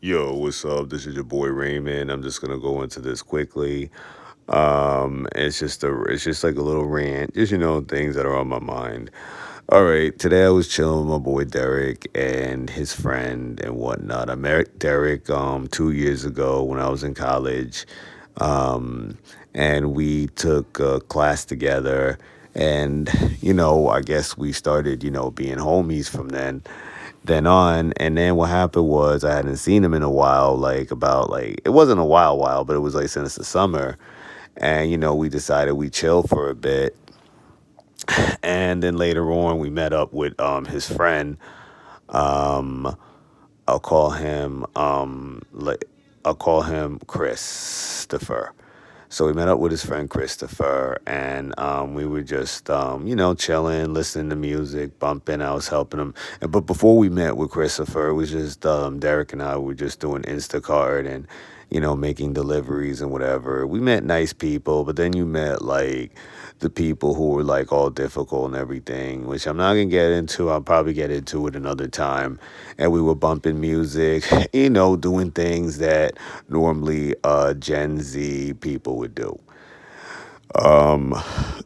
Yo, what's up? This is your boy Raymond. I'm just gonna go into this quickly. It's just like a little rant, just things that are on my mind. All right, today I was chilling with my boy Derek and his friend and whatnot. I met Derek 2 years ago when I was in college, um, and we took a class together. And I guess we started being homies from then on. And then what happened was I hadn't seen him in a while, like about like it wasn't a while, but it was like since the summer. And we decided we chill for a bit. And then later on we met up with his friend. Um I'll call him I'll call him Christopher. So we met up with his friend Christopher, and we were just, chilling, listening to music, bumping. I was helping him. But before we met with Christopher, it was just Derek and I were just doing Instacart and, making deliveries and whatever. We met nice people, but then you met like the people who were like all difficult and everything, which I'm not gonna get into. I'll probably get into it another time. And we were bumping music, doing things that normally Gen Z people would do. Um,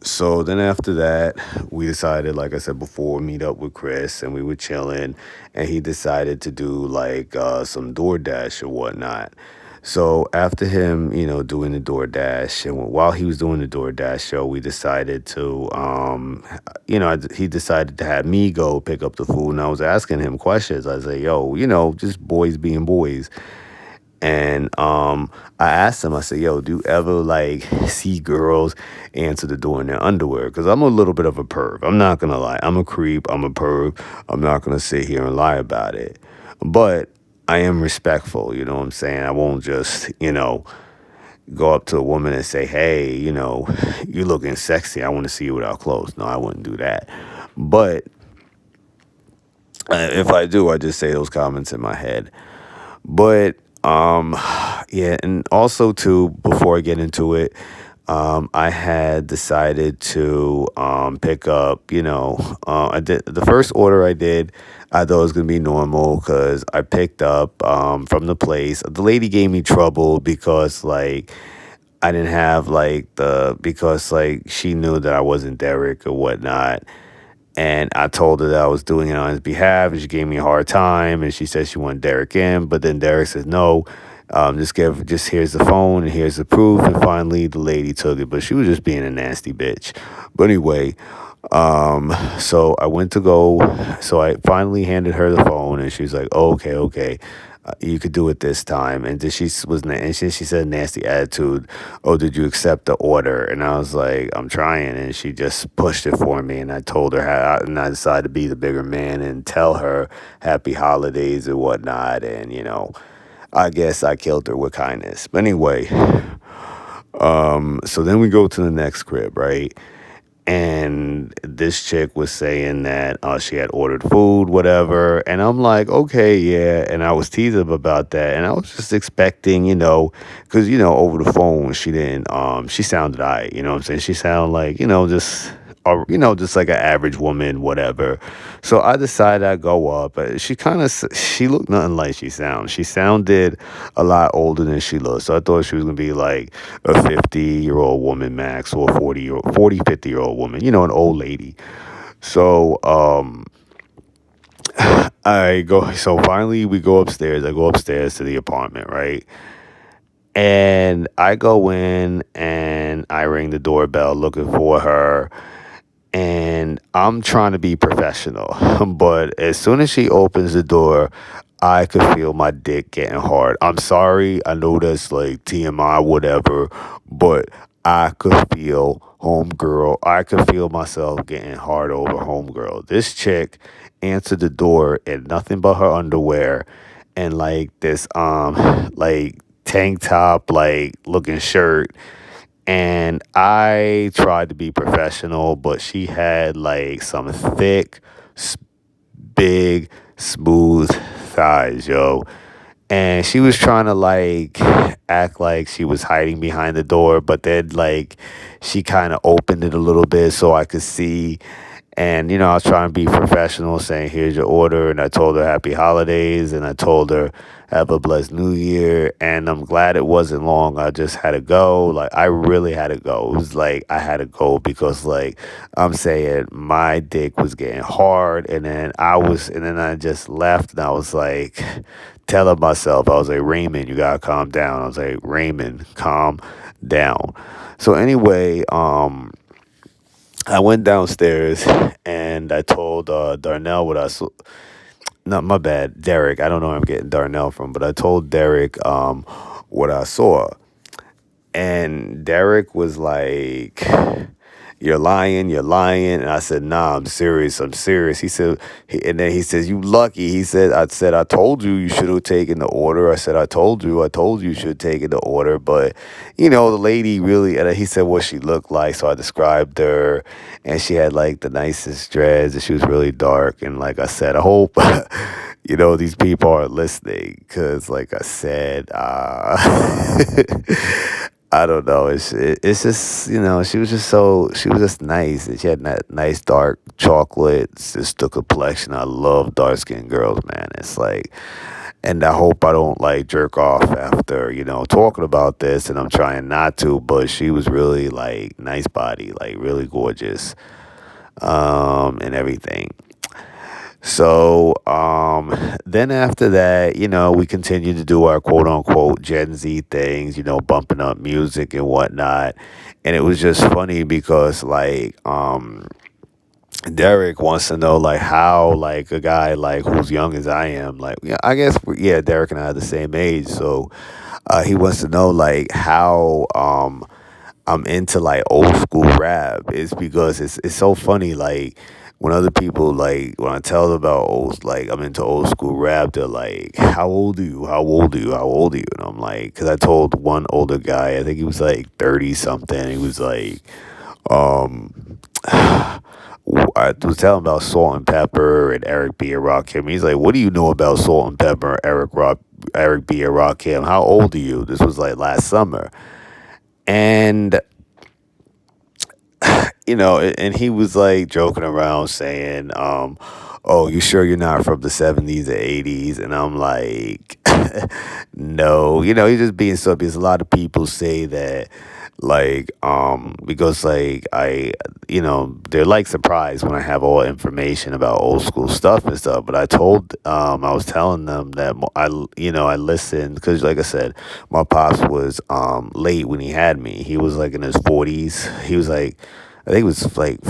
so then after that, we decided, like I said before, meet up with Chris, and we were chilling, and he decided to do like some DoorDash or whatnot. So after him, doing the DoorDash, and while he was doing the DoorDash show, we decided to, he decided to have me go pick up the food, and I was asking him questions. I was like, "Yo, just boys being boys." And I asked him, I said, "Yo, do you ever like see girls answer the door in their underwear?" Because I'm a little bit of a perv. I'm not gonna lie. I'm a creep. I'm a perv. I'm not gonna sit here and lie about it. But I am respectful. You know what I'm saying? I won't just go up to a woman and say, "Hey, you looking sexy. I want to see you without clothes." No, I wouldn't do that. But if I do, I just say those comments in my head. But yeah, and also too, before I get into it, I had decided to pick up, I did the first order I did. I thought it was gonna be normal because I picked up from the place. The lady gave me trouble because like I didn't have like because like she knew that I wasn't Derek or whatnot. And I told her that I was doing it on his behalf, and she gave me a hard time. And she said she wanted Derek in, but then Derek said no. Just here's the phone and here's the proof. And finally, the lady took it, but she was just being a nasty bitch. But anyway, so I went to go. So I finally handed her the phone, and she's like, "Oh, okay, okay." You could do it this time. And then she said nasty attitude. "Oh, did you accept the order?" And I was like, "I'm trying." And she just pushed it for me. And I told her and I decided to be the bigger man and tell her happy holidays and whatnot. And, I guess I killed her with kindness. But anyway, so then we go to the next crib, right? And this chick was saying that she had ordered food, whatever. And I'm like, okay, yeah. And I was teasing him about that. And I was just expecting, because, over the phone, she didn't, she sounded all right, you know what I'm saying? She sounded like, just like an average woman, whatever. So I decided I'd go up. She looked nothing like she sounds. She sounded a lot older than she looked. So I thought she was going to be like a 50-year-old woman max, or a 50-year-old woman, an old lady. So so finally we go upstairs. I go upstairs to the apartment, right? And I go in and I ring the doorbell looking for her, and I'm trying to be professional. But as soon as she opens the door, I could feel my dick getting hard. I'm sorry, I know that's like TMI, whatever, but I could feel homegirl. I could feel myself getting hard over homegirl. This chick answered the door in nothing but her underwear and like this like tank top like looking shirt, and I tried to be professional, but she had like some thick, s- big, smooth thighs, yo. And she was trying to like act like she was hiding behind the door, but then like she kind of opened it a little bit so I could see. And, I was trying to be professional, saying, here's your order. And I told her happy holidays. And I told her, have a blessed new year. And I'm glad it wasn't long. I just had to go. Like, I really had to go. It was like, I had to go because, like, I'm saying my dick was getting hard. And then I just left. And I was like, telling myself, I was like, Raymond, you got to calm down. I was like, Raymond, calm down. So, anyway, I went downstairs and I told Darnell what I saw. Not my bad, Derek. I don't know where I'm getting Darnell from, but I told Derek what I saw, and Derek was like, you're lying, you're lying. And I said, nah, I'm serious, I'm serious. And then he says, you lucky. I told you should have taken the order. I told you should have taken the order. But, the lady really, and he said what she looked like. So I described her, and she had like the nicest dreads, and she was really dark. And like I said, I hope, these people are listening, because like I said, I don't know. It's just, she was just nice. And she had that nice dark chocolate sister complexion. I love dark skinned girls, man. It's like, and I hope I don't like jerk off after, talking about this, and I'm trying not to, but she was really like nice body, like really gorgeous, and everything. So then after that, we continued to do our quote unquote Gen Z things, bumping up music and whatnot. And it was just funny because like Derek wants to know like how like a guy like who's young as I am, like yeah, I guess yeah, Derek and I are the same age, so he wants to know like how I'm into like old school rap. It's because it's so funny. Like when other people like when I tell them about old like I'm into old school rap, they're like, "How old are you? How old are you? How old are you?" And I'm like, because I told one older guy, I think he was like 30 something. He was like, um, I was telling him about Salt and Pepper and Eric B. and Rakim. He's like, "What do you know about Salt and Pepper, Eric B. and Rakim? How old are you?" This was like last summer. And and he was like joking around saying, "Oh, you sure you're not from the '70s or '80s?" And I'm like, "No." He's just being so because a lot of people say that, like, because like they're like surprised when I have all information about old school stuff and stuff. But I was telling them that I listened because, like I said, my pops was late when he had me. He was like in his 40s. He was like, I think it was like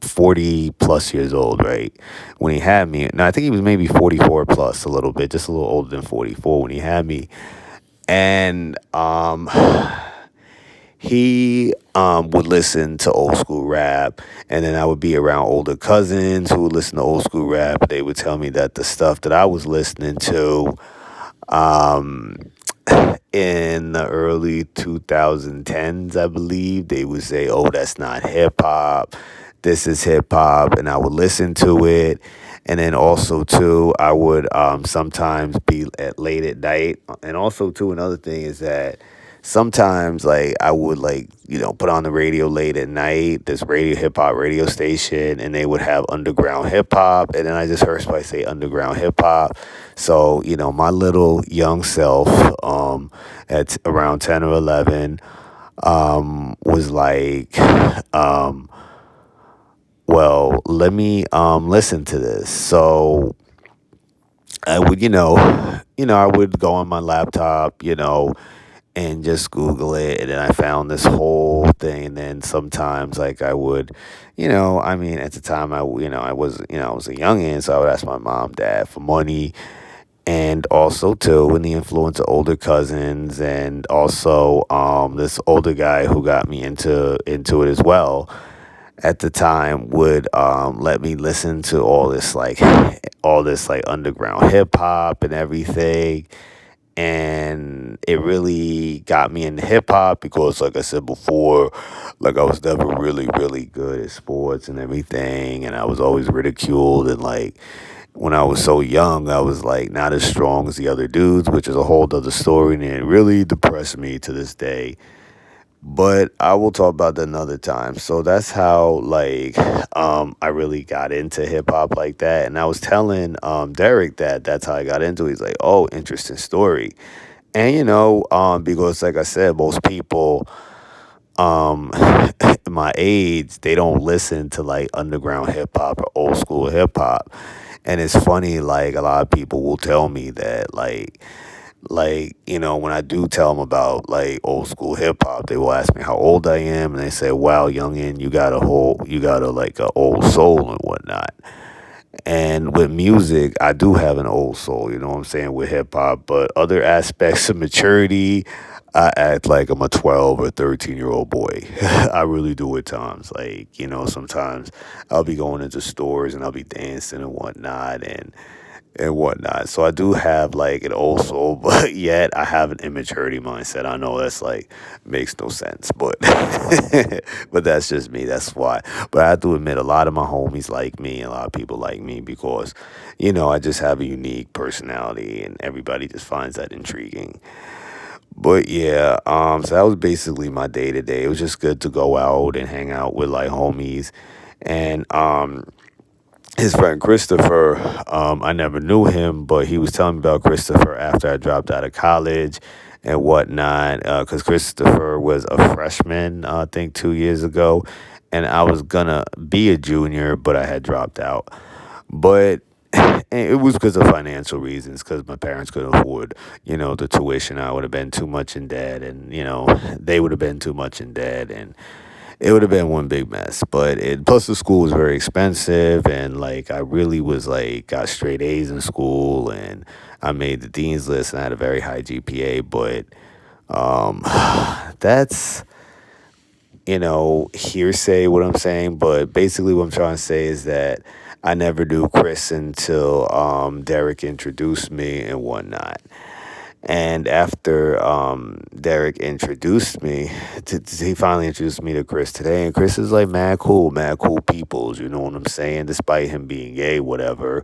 40 plus years old, right? When he had me. Now, I think he was maybe 44 plus a little bit, just a little older than 44 when he had me. And he would listen to old school rap, and then I would be around older cousins who would listen to old school rap. They would tell me that the stuff that I was listening to um, in the early 2010s, I believe, they would say, "Oh, that's not hip hop. This is hip hop," and I would listen to it. And then also too, I would sometimes be at late at night. And also too, another thing is that sometimes like I would like put on the radio late at night, this radio hip hop radio station, and they would have underground hip hop, and then I just heard somebody say underground hip hop. So my little young self at around 10 or 11 was like well, let me listen to this. So I would I would go on my laptop, and just Google it. And then I found this whole thing. And then sometimes, like, I would, I mean, at the time, I was, I was a youngin', so I would ask my mom, dad for money. And also, too, in the influence of older cousins, and also this older guy who got me into it as well at the time would let me listen to all this like underground hip hop and everything, and it really got me into hip hop because, like I said before, like I was never really good at sports and everything, and I was always ridiculed. And like when I was so young, I was like not as strong as the other dudes, which is a whole other story, and it really depressed me to this day. But I will talk about that another time. So that's how like I really got into hip hop like that. And I was telling Derek that that's how I got into it. He's like, "Oh, interesting story." And because like I said, most people um my age, they don't listen to like underground hip hop or old school hip hop. And it's funny, like a lot of people will tell me that when I do tell them about like old school hip hop, they will ask me how old I am, and they say, "Wow, youngin, you got a like a old soul and whatnot." And with music, I do have an old soul, you know what I'm saying, with hip hop, but other aspects of maturity, I act like I'm a 12 or 13-year-old boy. I really do at times. Like, sometimes I'll be going into stores and I'll be dancing and whatnot. And whatnot. So I do have like an old soul, but yet I have an immaturity mindset. I know that's like makes no sense, but but that's just me. That's why. But I have to admit, a lot of my homies like me, a lot of people like me because, I just have a unique personality, and everybody just finds that intriguing. But yeah, so that was basically my day to day. It was just good to go out and hang out with like homies, and his friend Christopher, I never knew him, but he was telling me about Christopher after I dropped out of college and whatnot. Because Christopher was a freshman, I think, 2 years ago, and I was gonna be a junior, but I had dropped out. But it was because of financial reasons, because my parents couldn't afford, the tuition. I would have been too much in debt, and they would have been too much in debt, and it would have been one big mess. But it plus the school was very expensive, and like I really was like got straight A's in school, and I made the dean's list, and I had a very high GPA. But um, that's hearsay what I'm saying. But basically, what I'm trying to say is that I never knew Chris until Derek introduced me and whatnot. And after Derek introduced me, he finally introduced me to Chris today. And Chris is like mad cool peoples, you know what I'm saying? Despite him being gay, whatever,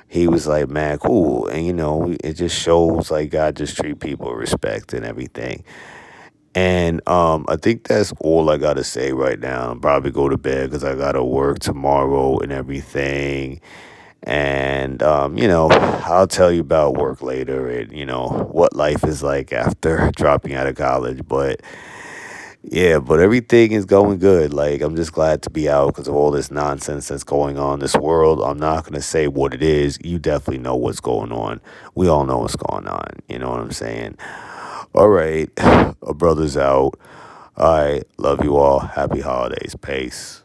he was like mad cool. And, it just shows like God just treat people with respect and everything. And I think that's all I got to say right now. I'll probably go to bed because I got to work tomorrow and everything. And, I'll tell you about work later and, what life is like after dropping out of college. But yeah, but everything is going good. Like, I'm just glad to be out because of all this nonsense that's going on in this world. I'm not going to say what it is. You definitely know what's going on. We all know what's going on. You know what I'm saying? All right. A brother's out. All right. Love you all. Happy holidays. Peace.